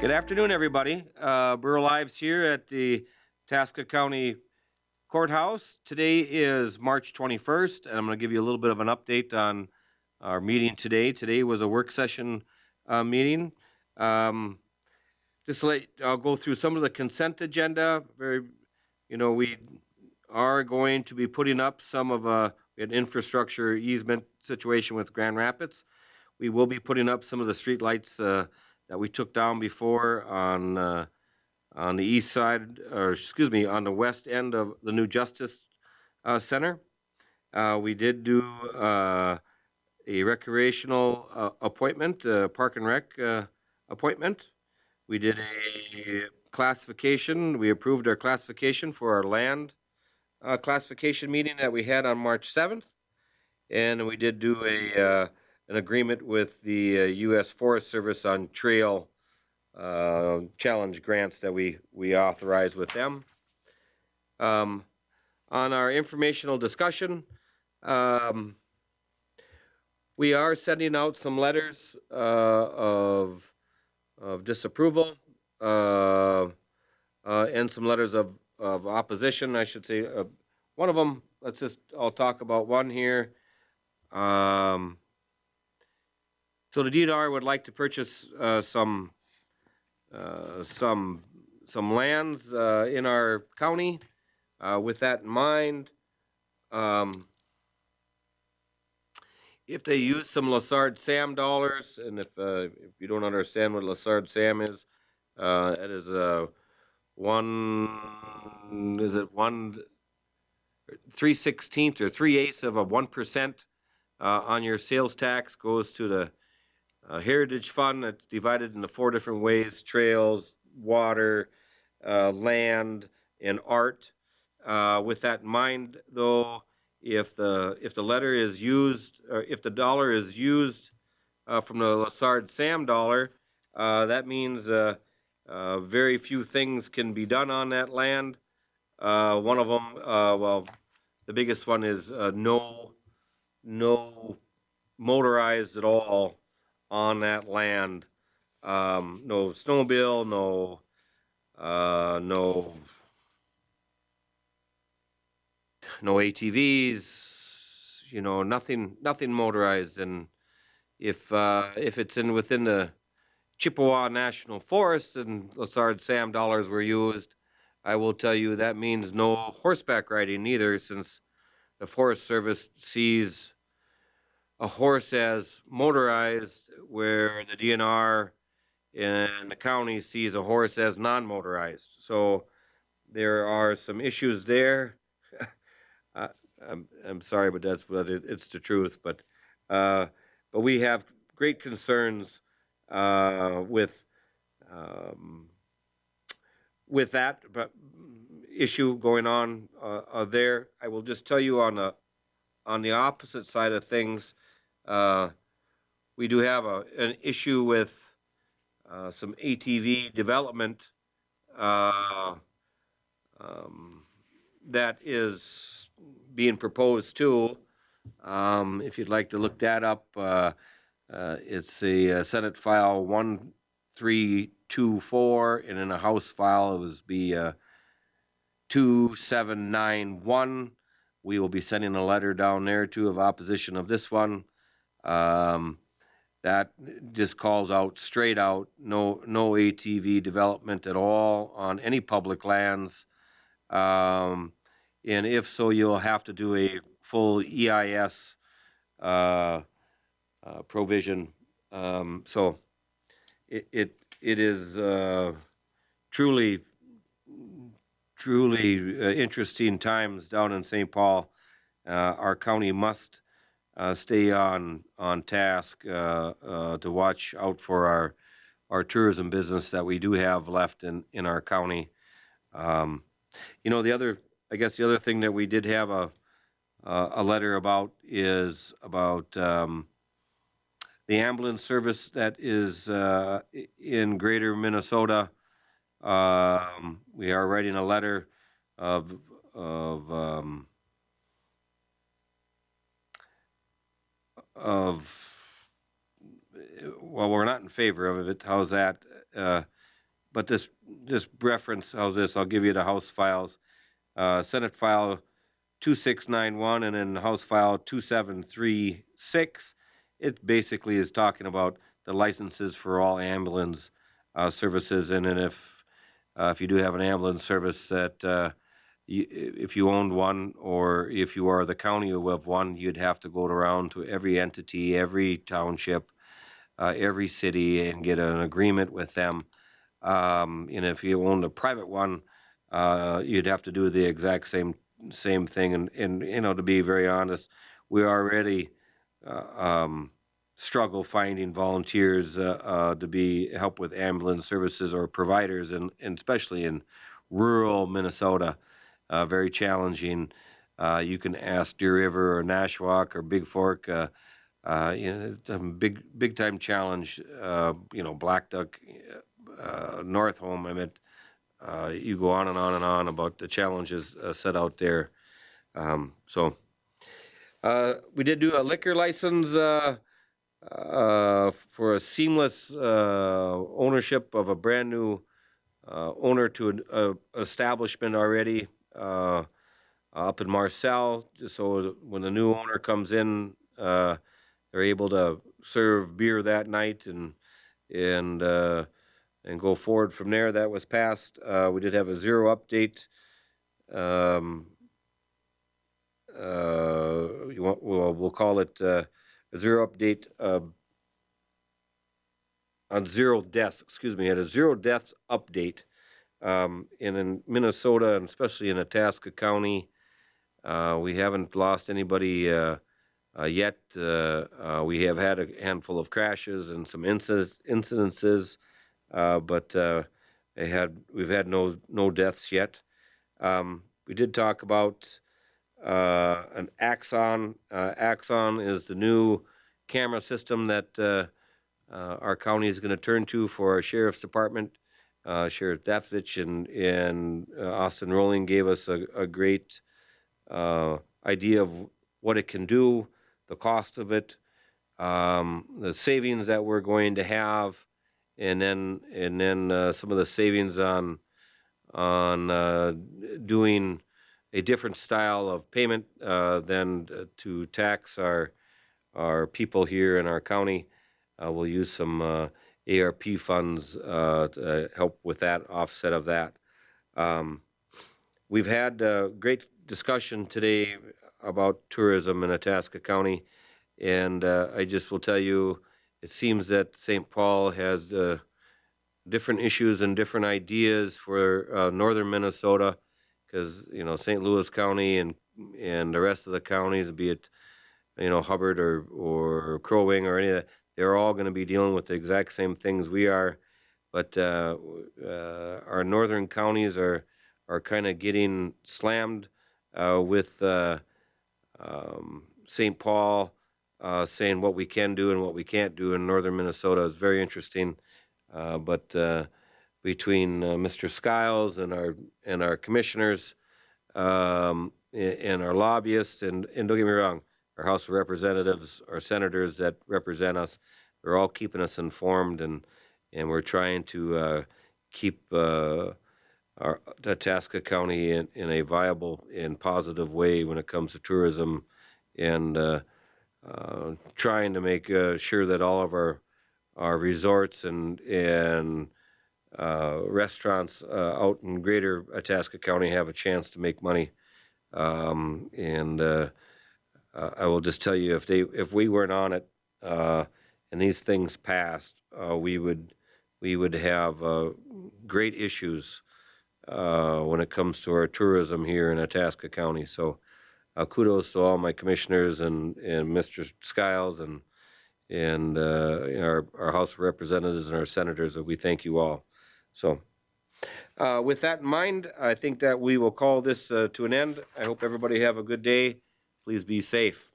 Good afternoon, everybody. We're live here at the Itasca County Courthouse. Today is March 21st, and I'm going to give you a little bit of an update on our meeting today. Today was a work session meeting. I'll go through some of the consent agenda. We are going to be putting up some of an infrastructure easement situation with Grand Rapids. We will be putting up some of the street lights that we took down before on the east side, on the west end of the new Justice Center. We did do a recreational appointment, park and rec appointment. We did a classification. We approved our classification for our land classification meeting that we had on March 7th. And we did do an agreement with the U.S. Forest Service on trail challenge grants that we authorized with them. On our informational discussion, we are sending out some letters of disapproval and some letters of opposition, I should say. One of them, I'll talk about one here. So the DNR would like to purchase some lands in our county. With that in mind, if they use some Lessard Sam dollars, and if you don't understand what Lessard Sam is, that is one 3/16 or 3/8 of a 1% on your sales tax goes to the Heritage Fund. That's divided into 4 different ways: trails, water, land, and art. With that in mind, though, if the letter is used, or if the dollar is used from the Lessard Sam dollar, that means very few things can be done on that land. One of them, the biggest one is no motorized at all on that land. No snowmobile, no ATVs, nothing motorized. And if it's within the Chippewa National Forest and Lessard Sam dollars were used, I will tell you that means no horseback riding either, since the Forest Service sees a horse as motorized, where the DNR in the county sees a horse as non-motorized. So there are some issues there. I'm sorry, but that's what it's the truth. But we have great concerns with that issue going on there. I will just tell you on the opposite side of things, we do have an issue with some ATV development that is being proposed too. If you'd like to look that up, it's a Senate file 1324, and in a House file it was 2791. We will be sending a letter down there too of opposition of this one. That just calls out straight out no ATV development at all on any public lands. And if so, you'll have to do a full EIS provision. So it is truly interesting times down in St. Paul. Our county must stay on task to watch out for our tourism business that we do have left in our county. The other thing that we did have a letter about is about the ambulance service that is in Greater Minnesota. We are writing a letter of well, we're not in favor of it. How's that? but this reference, how's this? I'll give you the House files. Senate file 2691 and then House file 2736. It basically is talking about the licenses for all ambulance services, and then if you do have an ambulance service that if you owned one, or if you are the county of one, you'd have to go around to every entity, every township, every city, and get an agreement with them. And if you owned a private one, you'd have to do the exact same thing. And you know, to be very honest, we already struggle finding volunteers to help with ambulance services or providers, and especially in rural Minnesota, very challenging. You can ask Deer River or Nashwauk or Big Fork. You know, it's a big time challenge. You know, Black Duck, North Home. I mean, you go on and on and on about the challenges set out there. So we did do a liquor license for a seamless ownership of a brand new owner to an establishment already up in Marcel. So when the new owner comes in, they're able to serve beer that night and go forward from there. That was passed. We did have a zero update. We'll call it a zero update on zero deaths. Excuse me, at a zero deaths update in Minnesota, and especially in Itasca County. We haven't lost anybody yet. We have had a handful of crashes and some incidences, but we've had no deaths yet. We did talk about an Axon. Axon is the new camera system that our county is going to turn to for our sheriff's department. Sheriff Dafnich and Austin Rowling gave us a great idea of what it can do, the cost of it, the savings that we're going to have, and then some of the savings on doing a different style of payment than to tax our people here in our county. We'll use some ARP funds to help with that offset of that. We've had a great discussion today about tourism in Itasca County, and I just will tell you, it seems that St. Paul has different issues and different ideas for northern Minnesota, because you know, St. Louis County and the rest of the counties, be it Hubbard or Crow Wing or any of that, they're all going to be dealing with the exact same things we are. But our northern counties are kind of getting slammed with St. Paul saying what we can do and what we can't do in northern Minnesota. It's very interesting. But between Mr. Skiles and our commissioners and our lobbyists, and don't get me wrong, our House of Representatives, our senators that represent us, they're all keeping us informed, and we're trying to keep our Itasca County in a viable and positive way when it comes to tourism, and trying to make sure that all of our resorts and restaurants out in greater Itasca County have a chance to make money. I will just tell you, if we weren't on it and these things passed, we would have great issues when it comes to our tourism here in Itasca County. So kudos to all my commissioners and Mr. Skiles and our House of Representatives and our senators. We thank you all. So with that in mind, I think that we will call this to an end. I hope everybody have a good day. Please be safe.